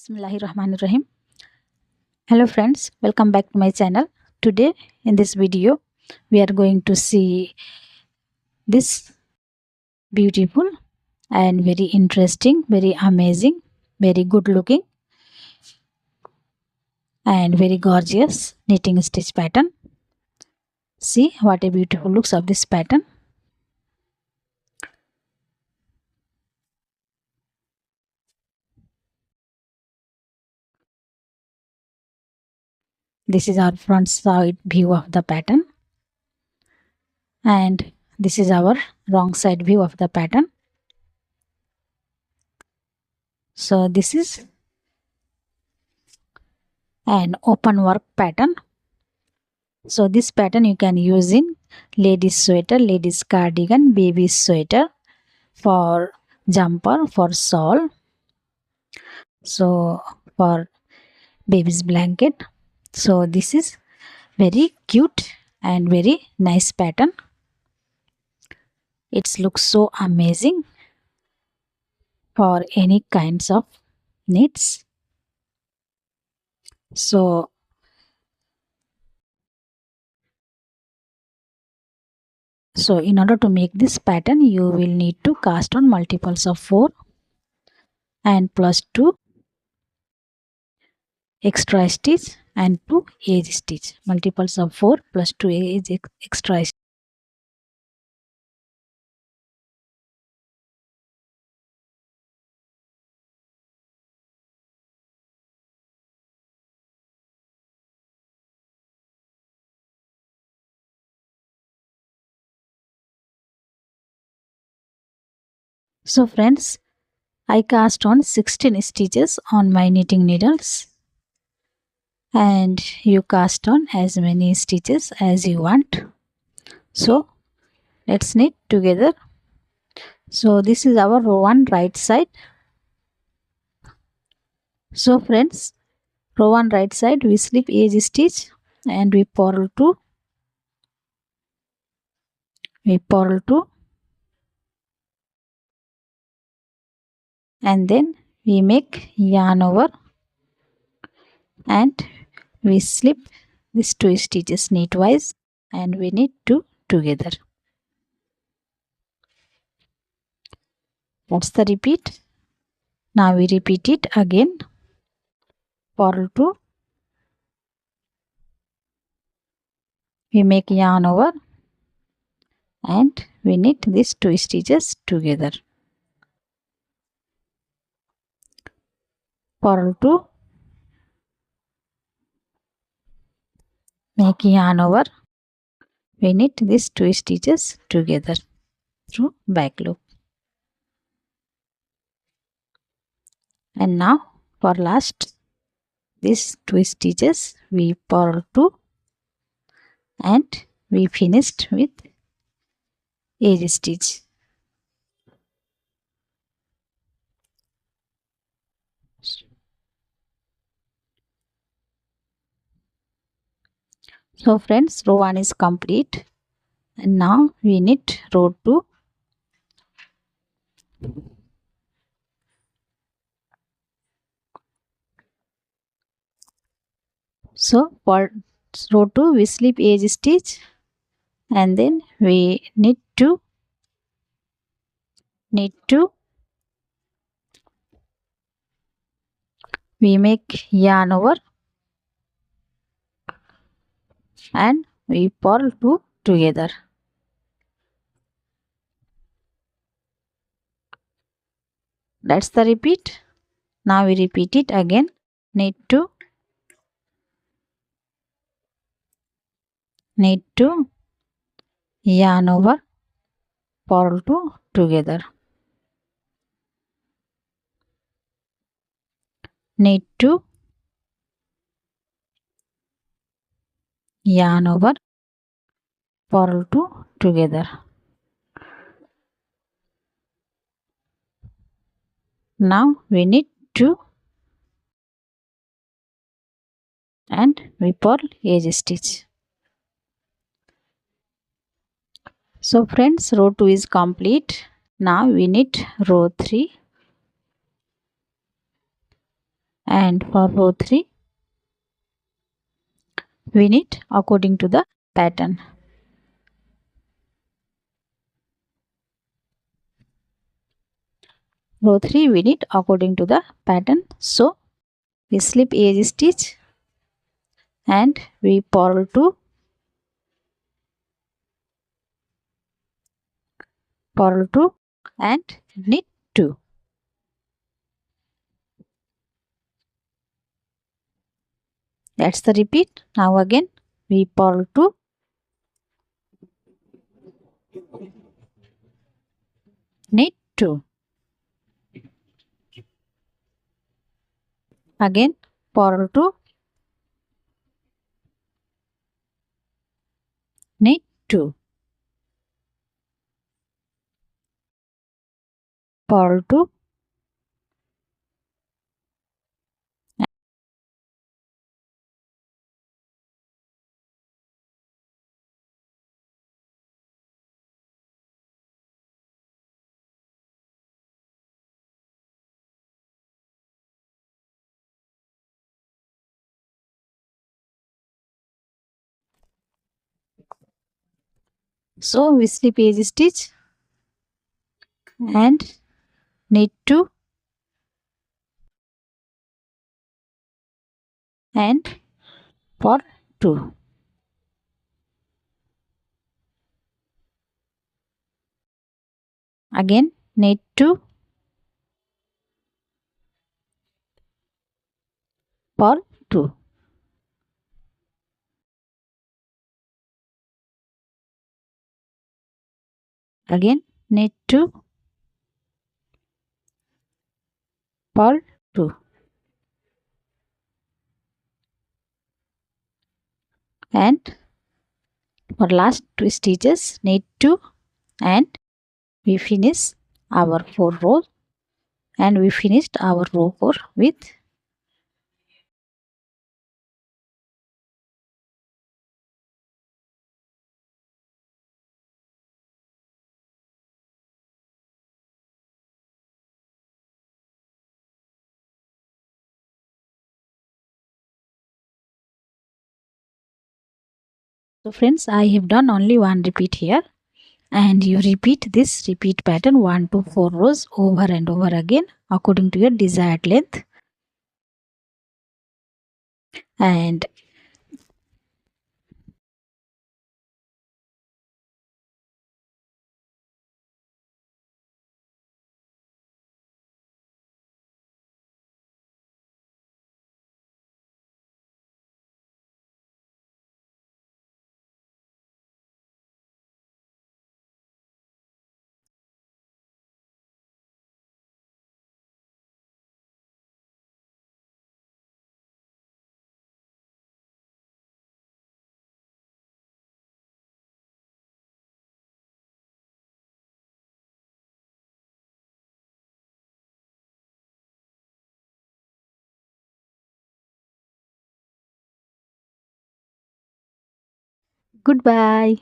Bismillahirrahmanirrahim. Hello friends, welcome back to my channel. Today in this video we are going to see this beautiful and very interesting, very amazing, very good looking and very gorgeous knitting stitch pattern. See what a beautiful looks of this pattern. This is our front side view of the pattern and this is our wrong side view of the pattern. So this is an open work pattern. So this pattern you can use in ladies sweater, ladies cardigan, baby sweater, for jumper, for shawl, so for baby's blanket. So this is very cute and very nice pattern. It looks so amazing for any kinds of knits. So in order to make this pattern you will need to cast on multiples of 4 and plus 2 extra stitch and 2 edge stitch. Multiples of 4 plus 2 edge extra stitch. So friends, I cast on 16 stitches on my knitting needles and you cast on as many stitches as you want. So let's knit together. So this is our row 1 right side. So friends, row 1 right side we slip edge stitch and we purl 2, and then we make yarn over and we slip these 2 stitches knitwise and we knit 2 together. That's the repeat. Now we repeat it again. Purl 2, we make yarn over and we knit these 2 stitches together. Purl 2, make yarn over, we knit these 2 stitches together through back loop. And now for last these 2 stitches we purl 2 and we finished with edge stitch. So friends, row 1 is complete and now we knit row 2. So for row 2 we slip edge stitch and then we knit 2, we make yarn over and we purl 2 together. That's the repeat. Now we repeat it again. Knit 2, yarn over, purl 2 together. Knit 2, yarn over, purl 2 together. Now we knit 2 and we purl edge stitch. So friends, row 2 is complete. Now we knit row 3. And for row 3, we knit according to the pattern. Row 3, we knit according to the pattern. So we slip edge stitch and we purl 2, purl 2 and knit 2. That's the repeat. Now again we purl 2, knit 2. Again purl 2, knit 2. Purl 2, so we slip edge stitch and knit 2 and purl 2. Again knit 2, purl 2. Again knit 2, purl 2. And for last 2 stitches knit 2 and we finish our 4 rows, and we finished our row 4 with so friends, I have done only one repeat here, and you repeat this repeat pattern 1 to 4 rows over and over again according to your desired length. And goodbye.